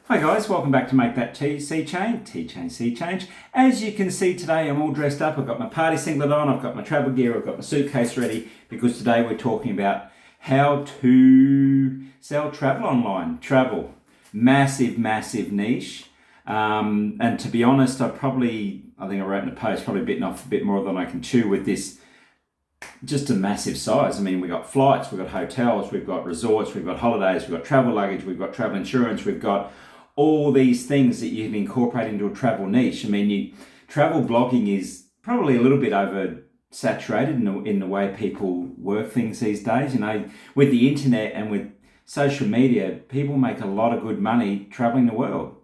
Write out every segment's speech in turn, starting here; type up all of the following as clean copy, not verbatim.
Hi guys, welcome back to Make That Sea Change. As you can see today, I'm all dressed up. I've got my party singlet on, I've got my travel gear, I've got my suitcase ready, because today we're talking about how to sell travel online. Travel, massive niche. And to be honest, I think I wrote in the post, probably bitten off a bit more than I can chew with this. Just a massive size. I mean, we've got flights, we've got hotels, we've got resorts, we've got holidays, we've got travel luggage, we've got travel insurance, we've got all these things that you can incorporate into a travel niche. I mean, travel blogging is probably a little bit oversaturated in the way people work things these days. You know, with the internet and with social media, people make a lot of good money traveling the world.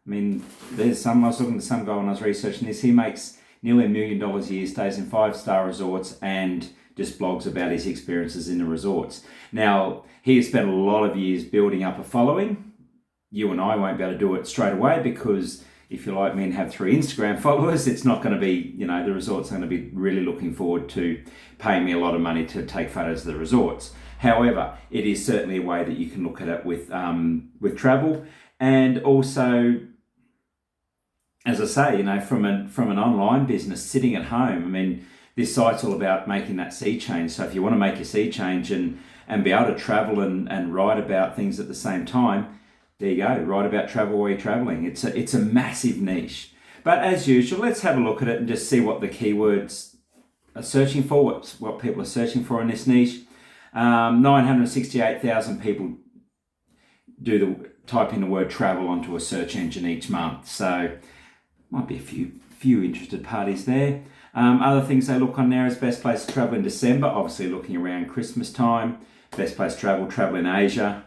I mean, I was talking to some guy when I was researching this. He makes nearly $1 million a year, stays in 5-star resorts, and just blogs about his experiences in the resorts. Now, he has spent a lot of years building up a following. You and I won't be able to do it straight away, because if you're like me and have 3 Instagram followers, it's not going to be, the resorts are going to be really looking forward to paying me a lot of money to take photos of the resorts. However, it is certainly a way that you can look at it with travel. And also, as I say, from an online business sitting at home, I mean, this site's all about making that sea change. So if you want to make a sea change and be able to travel and write about things at the same time, there you go, write about travel while you're traveling. It's a massive niche. But as usual, let's have a look at it and just see what the keywords are searching for, what people are searching for in this niche. 968,000 people type in the word travel onto a search engine each month. So might be a few interested parties there. Other things they look on there is best place to travel in December, obviously looking around Christmas time. Best place to travel in Asia.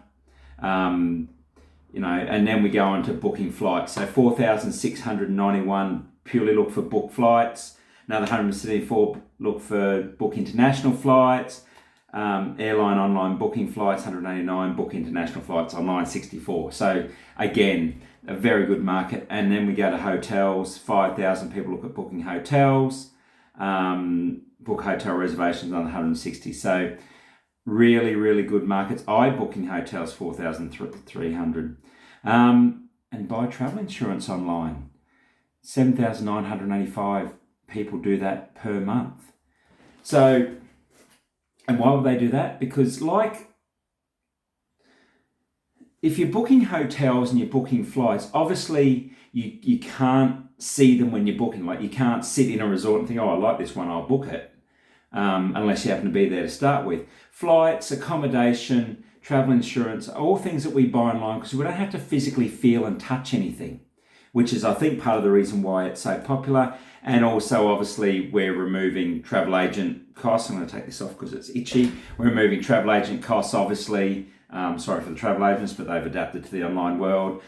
And then we go on to booking flights. So 4,691 purely look for book flights. Another 174 look for book international flights. Airline online booking flights, 189, book international flights online, 64. So again, a very good market. And then we go to hotels. 5,000 people look at booking hotels. Book hotel reservations on 160. So really good markets. iBooking hotels, 4,300. And buy travel insurance online. 7,985 people do that per month. So, and why would they do that? Because if you're booking hotels and you're booking flights, obviously you can't see them when you're booking. Like, you can't sit in a resort and think, oh, I like this one, I'll book it. Unless you happen to be there to start with. Flights, accommodation, travel insurance, all things that we buy online because we don't have to physically feel and touch anything, which is, I think, part of the reason why it's so popular. And also, obviously, we're removing travel agent costs. I'm going to take this off because it's itchy. We're removing travel agent costs, obviously. Sorry for the travel agents, but they've adapted to the online world.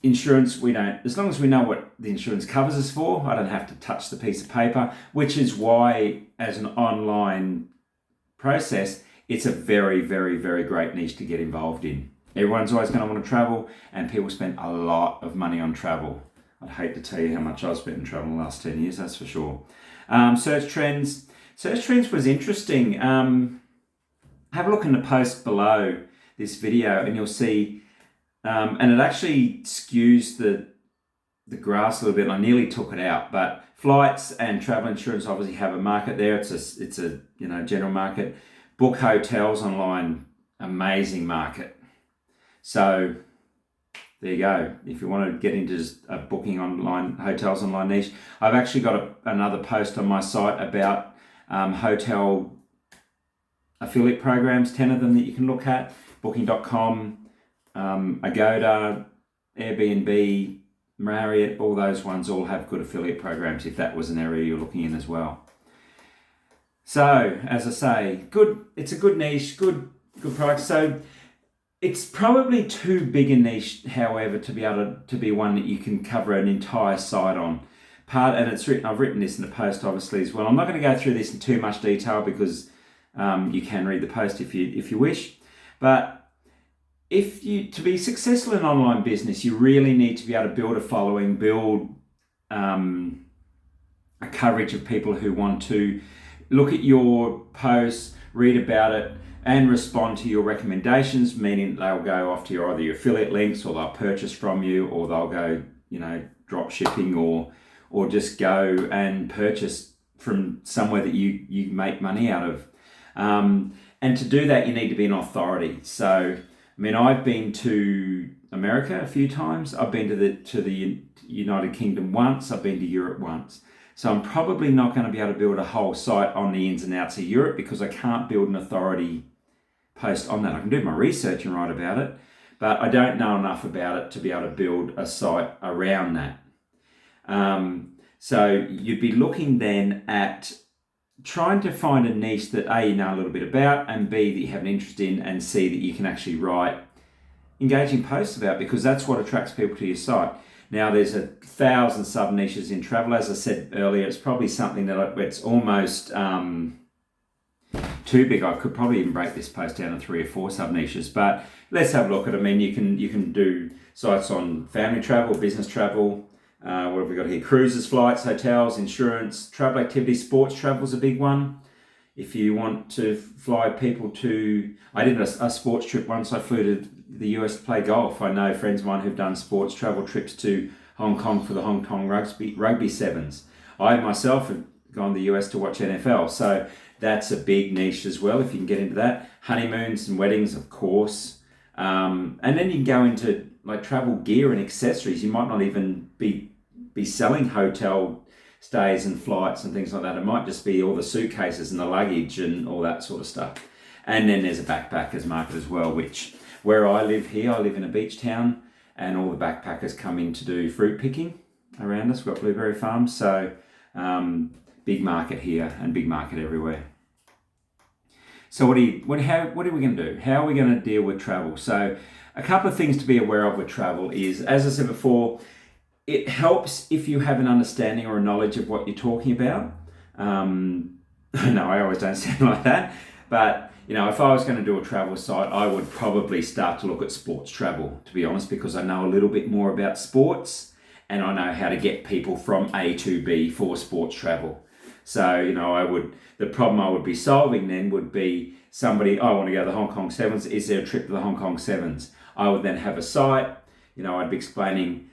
Insurance, we don't, as long as we know what the insurance covers us for, I don't have to touch the piece of paper, which is why, as an online process, it's a very great niche to get involved in. Everyone's always going to want to travel, and people spend a lot of money on travel. I'd hate to tell you how much I've spent on travel in the last 10 years, that's for sure. Search trends. Search trends was interesting. Have a look in the post below this video and you'll see, and it actually skews the graphs a little bit. I nearly took it out, but flights and travel insurance obviously have a market there. It's a general market. Book hotels online, amazing market. So there you go. If you want to get into just a booking online, hotels online niche, I've actually got another post on my site about hotel affiliate programs, 10 of them that you can look at. Booking.com, Agoda, Airbnb, Marriott, all those ones all have good affiliate programs if that was an area you're looking in as well. So, as I say, it's a good niche, good product. So it's probably too big a niche, however, to be able to be one that you can cover an entire site on. I've written this in the post obviously as well. I'm not going to go through this in too much detail because you can read the post if you wish. But to be successful in online business, you really need to be able to build a following, build a coverage of people who want to look at your posts, read about it, and respond to your recommendations, meaning they'll go off to either your affiliate links, or they'll purchase from you, or they'll go, drop shipping, or just go and purchase from somewhere that you make money out of. And to do that, you need to be an authority. So, I've been to America a few times. I've been to the United Kingdom once. I've been to Europe once. So I'm probably not going to be able to build a whole site on the ins and outs of Europe, because I can't build an authority post on that. I can do my research and write about it, but I don't know enough about it to be able to build a site around that. So you'd be looking then at trying to find a niche that A, you know a little bit about, and B, that you have an interest in, and C, that you can actually write engaging posts about, because that's what attracts people to your site. Now, there's 1,000 sub niches in travel. As I said earlier, it's probably something that it's almost too big. I could probably even break this post down to 3 or 4 sub niches, but let's have a look at it. You can do sites on family travel, business travel. What have we got here? Cruises, flights, hotels, insurance, travel activities, sports travel is a big one. If you want to fly people to, I did a sports trip once. I flew to the US to play golf. I know friends of mine who've done sports travel trips to Hong Kong for the Hong Kong rugby sevens. I myself have gone to the US to watch NFL. So that's a big niche as well, if you can get into that. Honeymoons and weddings, of course. And then you can go into like travel gear and accessories. You might not even be selling hotel stays and flights and things like that. It might just be all the suitcases and the luggage and all that sort of stuff. And then there's a backpackers market as well, which where I live here, I live in a beach town, and all the backpackers come in to do fruit picking around us. We've got blueberry farms, so big market here and big market everywhere. So what are we going to do? How are we going to deal with travel? So a couple of things to be aware of with travel is, as I said before, it helps if you have an understanding or a knowledge of what you're talking about. No, I always don't sound like that. But, if I was going to do a travel site, I would probably start to look at sports travel, to be honest, because I know a little bit more about sports and I know how to get people from A to B for sports travel. So, the problem I would be solving then would be somebody, I want to go to the Hong Kong Sevens. Is there a trip to the Hong Kong Sevens? I would then have a site, I'd be explaining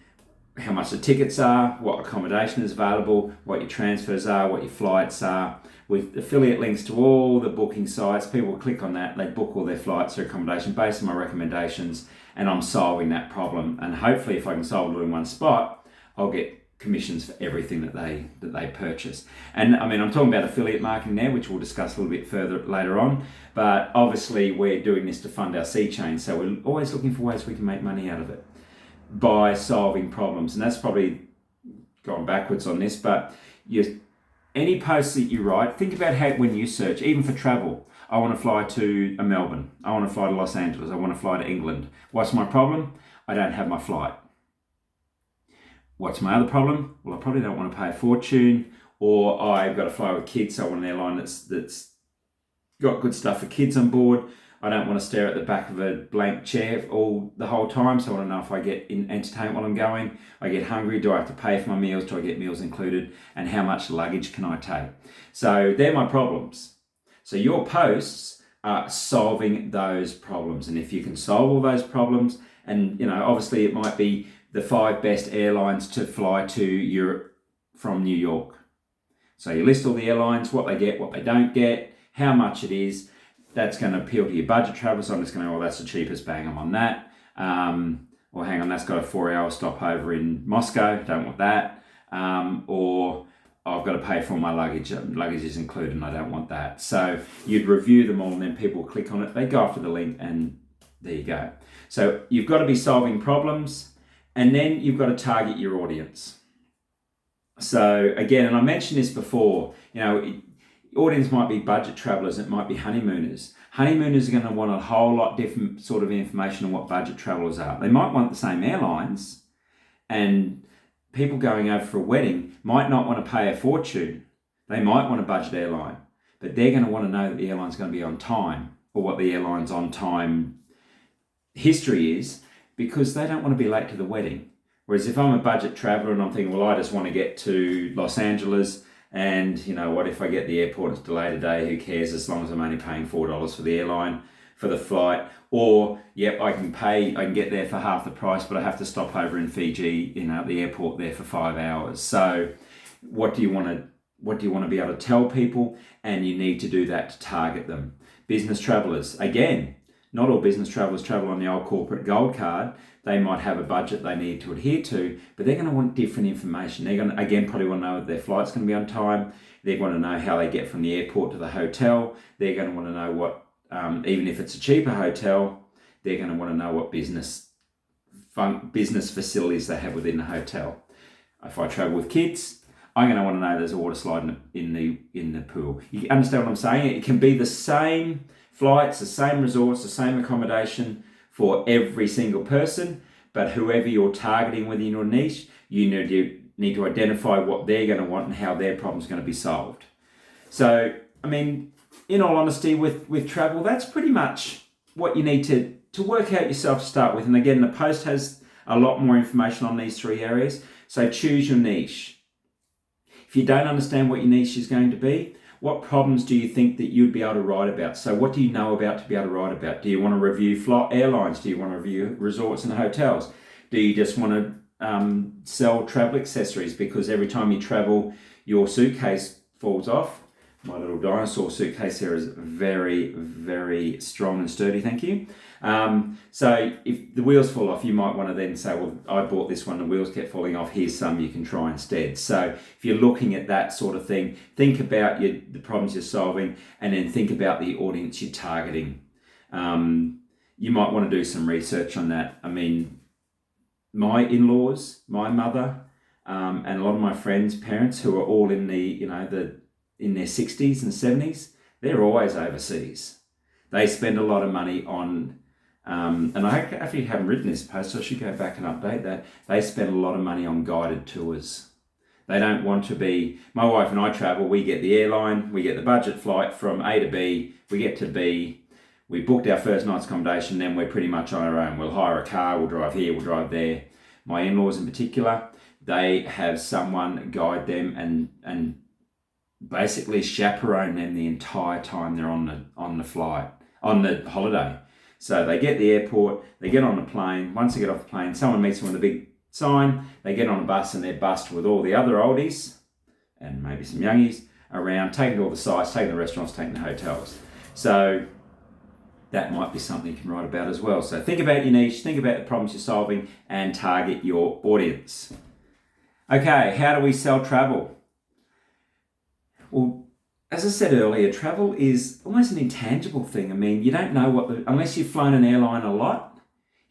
how much the tickets are, what accommodation is available, what your transfers are, what your flights are, with affiliate links to all the booking sites. People will click on that, they book all their flights or accommodation based on my recommendations, and I'm solving that problem. And hopefully, if I can solve it in one spot, I'll get commissions for everything that they purchase. And I'm talking about affiliate marketing there, which we'll discuss a little bit further later on. But obviously, we're doing this to fund our C chain, so we're always looking for ways we can make money out of it by solving problems. And that's probably going backwards on this, but any posts that you write, think about how when you search, even for travel. I want to fly to Melbourne. I want to fly to Los Angeles. I want to fly to England. What's my problem? I don't have my flight. What's my other problem? Well, I probably don't want to pay a fortune, or I've got to fly with kids, so I want an airline that's got good stuff for kids on board. I don't want to stare at the back of a blank chair the whole time, so I want to know if I get entertainment while I'm going. I get hungry, do I have to pay for my meals? Do I get meals included? And how much luggage can I take? So they're my problems. So your posts are solving those problems. And if you can solve all those problems, and obviously it might be the 5 best airlines to fly to Europe from New York. So you list all the airlines, what they get, what they don't get, how much it is. That's going to appeal to your budget travel. So I'm just going to go, well, that's the cheapest, bang, I'm on that. Or hang on, that's got a 4-hour stopover in Moscow, don't want that. Or I've got to pay for all my luggage. Luggage is included and I don't want that. So you'd review them all and then people will click on it. They go after the link and there you go. So you've got to be solving problems, and then you've got to target your audience. So again, and I mentioned this before, audience might be budget travelers, it might be honeymooners. Honeymooners are going to want a whole lot different sort of information on what budget travelers are. They might want the same airlines, and people going over for a wedding might not want to pay a fortune. They might want a budget airline, but they're going to want to know that the airline's going to be on time, or what the airline's on time history is, because they don't want to be late to the wedding. Whereas if I'm a budget traveler and I'm thinking, well, I just want to get to Los Angeles And you know what, if I get the airport, it's delayed a day, who cares, as long as I'm only paying $4 for the airline, for the flight. Or, yep, I can get there for half the price, but I have to stop over in Fiji, at the airport there for 5 hours. So what do you want to be able to tell people? And you need to do that to target them. Business travelers, again, not all business travelers travel on the old corporate gold card. They might have a budget they need to adhere to, but they're going to want different information. They're going to, again, probably want to know if their flight's going to be on time. They're going to know how they get from the airport to the hotel. They're going to want to know what, even if it's a cheaper hotel, they're going to want to know what business facilities they have within the hotel. If I travel with kids, I'm going to want to know there's a water slide in the pool. You understand what I'm saying? It can be the same flights, the same resorts, the same accommodation for every single person, but whoever you're targeting within your niche, you need to identify what they're going to want and how their problem's going to be solved. So, I mean, in all honesty, with travel, that's pretty much what you need to work out yourself to start with. And again, the post has a lot more information on these 3 areas. So choose your niche. If you don't understand what your niche is going to be, what problems do you think that you'd be able to write about? So what do you know about to be able to write about? Do you want to review airlines? Do you want to review resorts and hotels? Do you just want to sell travel accessories because every time you travel, your suitcase falls off? My little dinosaur suitcase here is very, very strong and sturdy, thank you. So if the wheels fall off, you might want to then say, well, I bought this one, the wheels kept falling off, here's some you can try instead. So if you're looking at that sort of thing, think about the problems you're solving, and then think about the audience you're targeting. You might want to do some research on that. I mean, my in-laws, my mother, and a lot of my friends' parents who are all in in their 60s and 70s, they're always overseas. They spend a lot of money on, and I actually haven't written this post, so I should go back and update that. They spend a lot of money on guided tours. They don't want to be, my wife and I travel, we get the airline, we get the budget flight from A to B, we get to B, we booked our first night's accommodation, then we're pretty much on our own. We'll hire a car, we'll drive here, we'll drive there. My in-laws in particular, they have someone guide them and basically chaperone them the entire time they're on the holiday. So they get the airport, they get on the plane. Once they get off the plane, someone meets them with a big sign. They get on a bus and they're bussed with all the other oldies and maybe some youngies around, taking all the sites, taking the restaurants, taking the hotels. So that might be something you can write about as well. So think about your niche, think about the problems you're solving, and target your audience. Okay, how do we sell travel? Well, as I said earlier, travel is almost an intangible thing. I mean, you don't know unless you've flown an airline a lot,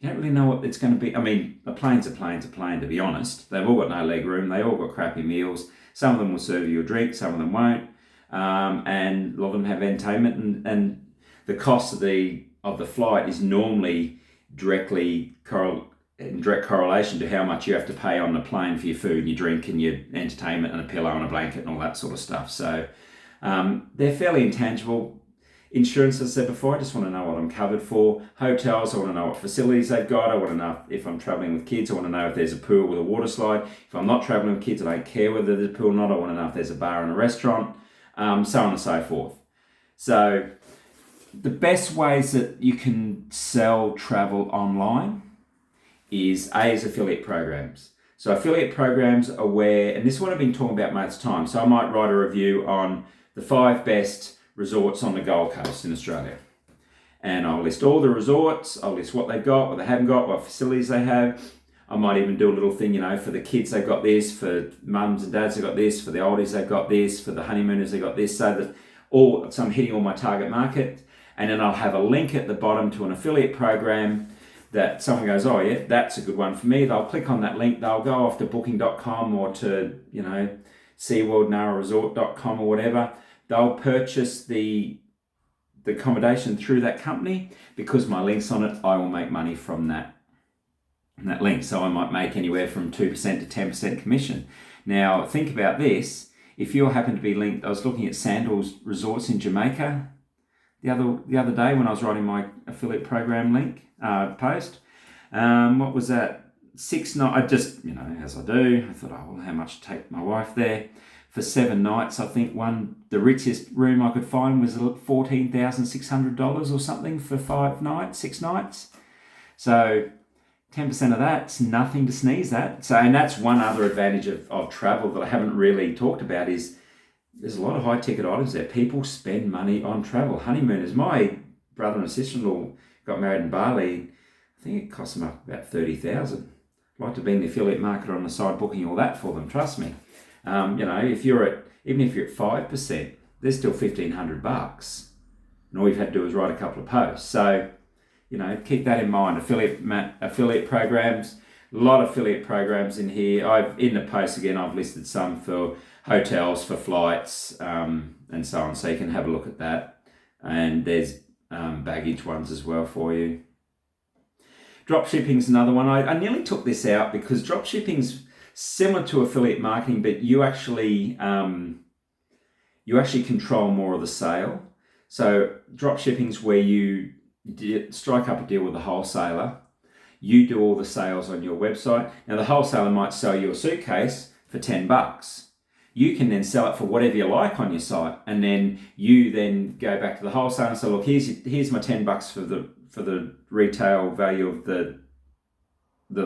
you don't really know what it's going to be. I mean, a plane's a plane, to be honest. They've all got no leg room. They all got crappy meals. Some of them will serve you a drink, some of them won't. And a lot of them have entertainment, and the cost of the flight is normally in direct correlation to how much you have to pay on the plane for your food and your drink and your entertainment and a pillow and a blanket and all that sort of stuff. So they're fairly intangible. Insurance, as I said before, I just want to know what I'm covered for. Hotels, I want to know what facilities they've got. I want to know if I'm traveling with kids, I want to know if there's a pool with a water slide. If I'm not traveling with kids, I don't care whether there's a pool or not. I want to know if there's a bar and a restaurant, so on and so forth. So the best ways that you can sell travel online is affiliate programs. So affiliate programs are where, and this is what I've been talking about most of the time. So I might write a review on the 5 best resorts on the Gold Coast in Australia. And I'll list all the resorts, I'll list what they've got, what they haven't got, what facilities they have. I might even do a little thing, for the kids they've got this, for mums and dads they've got this, for the oldies they've got this, for the honeymooners they've got this, so I'm hitting all my target market. And then I'll have a link at the bottom to an affiliate program that someone goes, oh yeah, that's a good one for me. They'll click on that link, they'll go off to booking.com or to, SeaWorldNaraResort.com or whatever. They'll purchase the accommodation through that company. Because my link's on it, I will make money from that link. So I might make anywhere from 2% to 10% commission. Now think about this. If you happen to be linked, I was looking at Sandals Resorts in Jamaica the other day when I was writing my affiliate program link post. What was that? 6 nights. I just, as I do, I thought, oh, well, how much to take my wife there? for 7 nights. I think the richest room I could find was $14,600 or something for 6 nights. So 10% of that's nothing to sneeze at. So, and that's one other advantage of travel that I haven't really talked about is there's a lot of high ticket items there. People spend money on travel. Honeymooners. My brother and sister-in-law got married in Bali. I think it cost them about $30,000. I'd like to be in the affiliate market on the side booking all that for them. Trust me. Even if you're at 5%, there's still $1,500, and all you've had to do is write a couple of posts. So, keep that in mind. Affiliate programs, a lot of affiliate programs in here. In the post again, I've listed some for hotels, for flights, and so on. So you can have a look at that. And there's baggage ones as well for you. Drop shipping's another one. I nearly took this out because drop shipping's similar to affiliate marketing, but you actually control more of the sale. So drop shipping's where you strike up a deal with a wholesaler. You do all the sales on your website. Now the wholesaler might sell you a suitcase for $10. You can then sell it for whatever you like on your site, and then you then go back to the wholesaler and say, look, here's my $10 for the retail value of the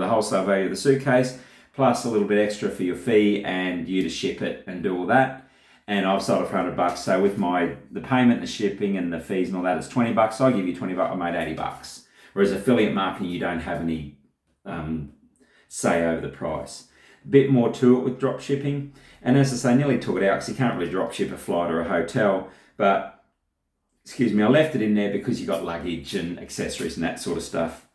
wholesale value of the suitcase, plus a little bit extra for your fee and you to ship it and do all that. And I've sold it for $100. So with the payment, the shipping and the fees and all that, it's $20. I'll give you $20. I made $80. Whereas affiliate marketing, you don't have any say over the price. A bit more to it with drop shipping. And as I say, I nearly took it out because you can't really drop ship a flight or a hotel. But, I left it in there because you got luggage and accessories and that sort of stuff.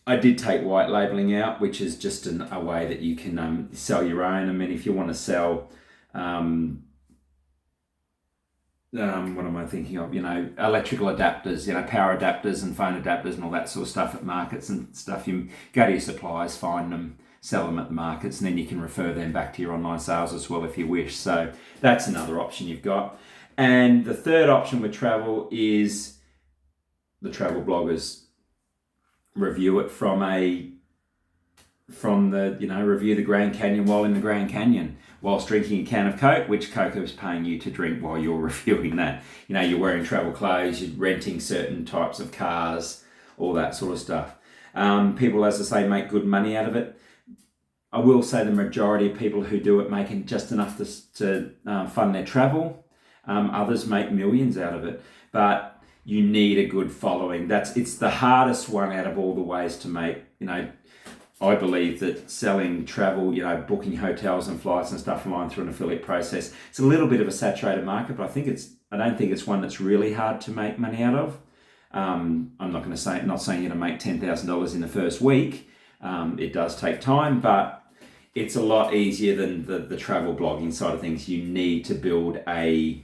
I did take white labeling out, which is just a way that you can sell your own. I mean, if you want to sell, what am I thinking of? Electrical adapters, power adapters and phone adapters and all that sort of stuff at markets and stuff. You go to your suppliers, find them, sell them at the markets, and then you can refer them back to your online sales as well if you wish. So that's another option you've got. And the third option with travel is the travel bloggers review it review the Grand Canyon while in the Grand Canyon, whilst drinking a can of Coke, which Coke is paying you to drink while you're reviewing that. You're wearing travel clothes, you're renting certain types of cars, all that sort of stuff. People, as I say, make good money out of it. I will say the majority of people who do it making just enough to fund their travel. Others make millions out of it, but you need a good following. It's the hardest one out of all the ways to make. I believe that selling travel, booking hotels and flights and stuff online through an affiliate process, it's a little bit of a saturated market, but I don't think it's one that's really hard to make money out of. I'm not saying you're going to make $10,000 in the first week. It does take time, but it's a lot easier than the travel blogging side of things. You need to build a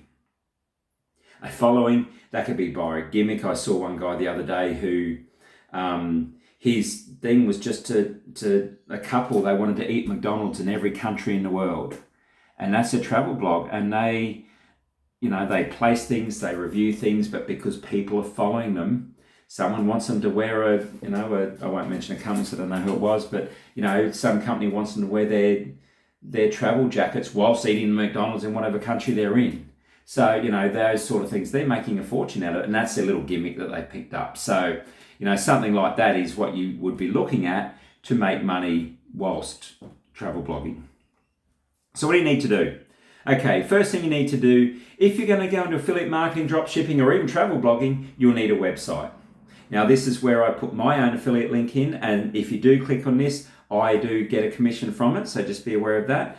following. That could be by a gimmick. I saw one guy the other day who his thing was just to a couple, they wanted to eat McDonald's in every country in the world. And that's a travel blog. And they place things, they review things, but because people are following them, someone wants them to wear I won't mention a company, so I don't know who it was, but some company wants them to wear their travel jackets whilst eating McDonald's in whatever country they're in. So, those sort of things, they're making a fortune out of it, and that's their little gimmick that they picked up. So, something like that is what you would be looking at to make money whilst travel blogging. So what do you need to do? Okay, first thing you need to do, if you're going to go into affiliate marketing, drop shipping, or even travel blogging, you'll need a website. Now, this is where I put my own affiliate link in, and if you do click on this, I do get a commission from it, so just be aware of that.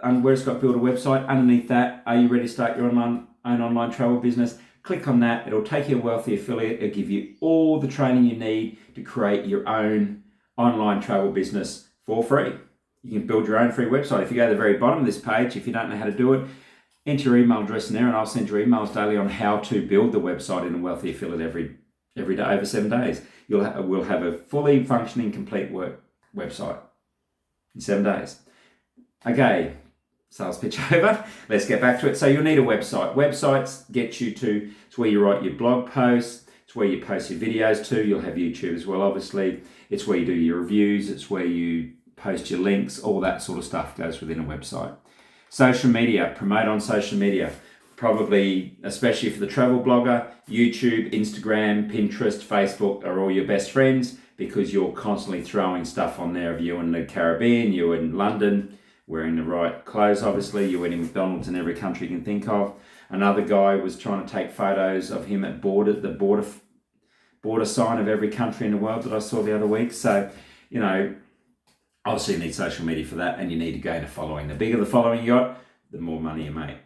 Where it's got build a website, underneath that, are you ready to start your own online travel business? Click on that. It'll take you a Wealthy Affiliate. It'll give you all the training you need to create your own online travel business for free. You can build your own free website. If you go to the very bottom of this page, if you don't know how to do it, enter your email address in there, and I'll send you emails daily on how to build the website in a Wealthy Affiliate every day over 7 days. We'll have a fully functioning, complete website in 7 days. Okay, sales pitch over. Let's get back to it. So you'll need a website. Websites get you to, it's where you write your blog posts, it's where you post your videos to. You'll have YouTube as well, obviously. It's where you do your reviews. It's where you post your links, all that sort of stuff goes within a website. Social media, promote on social media. Probably, especially for the travel blogger, YouTube, Instagram, Pinterest, Facebook are all your best friends because you're constantly throwing stuff on there of you in the Caribbean, you in London, wearing the right clothes, obviously, you're eating McDonald's in every country you can think of. Another guy was trying to take photos of him at the border sign of every country in the world that I saw the other week. So, obviously you need social media for that, and you need to gain a following. The bigger the following you got, the more money you make.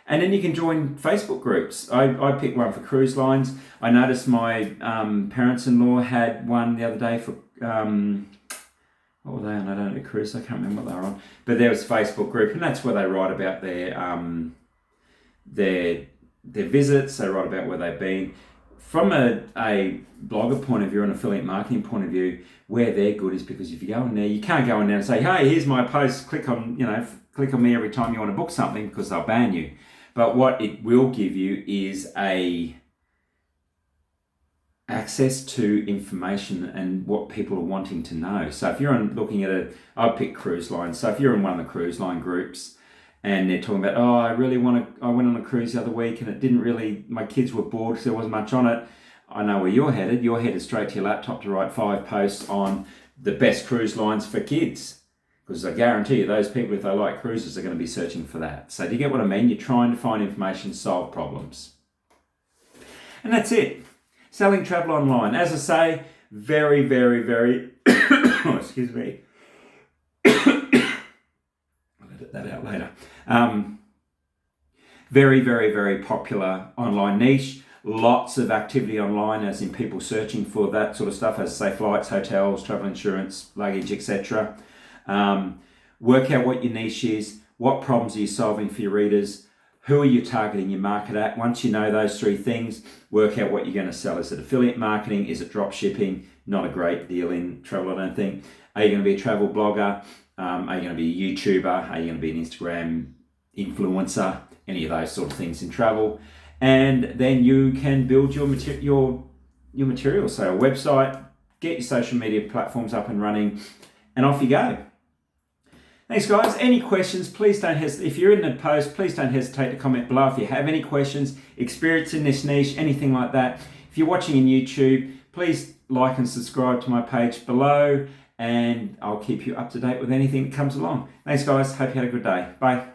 And then you can join Facebook groups. I picked one for cruise lines. I noticed my parents-in-law had one the other day for, what were they on? I don't know, cruise. I can't remember what they were on. But there was a Facebook group, and that's where they write about their visits. They write about where they've been. From a blogger point of view, an affiliate marketing point of view, where they're good is because if you go in there, you can't go in there and say, hey, here's my post, click on me every time you want to book something, because they'll ban you. But what it will give you is access to information and what people are wanting to know. So if you're looking at I'll pick cruise lines. So if you're in one of the cruise line groups and they're talking about, I went on a cruise the other week and it didn't really, my kids were bored because there wasn't much on it. I know where you're headed. You're headed straight to your laptop to write 5 posts on the best cruise lines for kids. Because I guarantee you, those people, if they like cruises, are going to be searching for that. So do you get what I mean? You're trying to find information, solve problems. And that's it. Selling travel online. As I say, very, very, very, excuse me. I'll edit that out later. Very, very, very popular online niche. Lots of activity online, as in people searching for that sort of stuff, as say flights, hotels, travel insurance, luggage, etc. Work out what your niche is, what problems are you solving for your readers, who are you targeting your market at. Once you know those 3 things, work out what you're going to sell. Is it affiliate marketing? Is it drop shipping? Not a great deal in travel, I don't think. Are you going to be a travel blogger? Are you going to be a YouTuber? Are you going to be an Instagram influencer? Any of those sort of things in travel. And then you can build your material. So a website, get your social media platforms up and running, and off you go. Thanks, guys. Any questions, please don't hesitate. If you're in the post, please don't hesitate to comment below if you have any questions, experience in this niche, anything like that. If you're watching on YouTube, please like and subscribe to my page below, and I'll keep you up to date with anything that comes along. Thanks, guys. Hope you had a good day. Bye.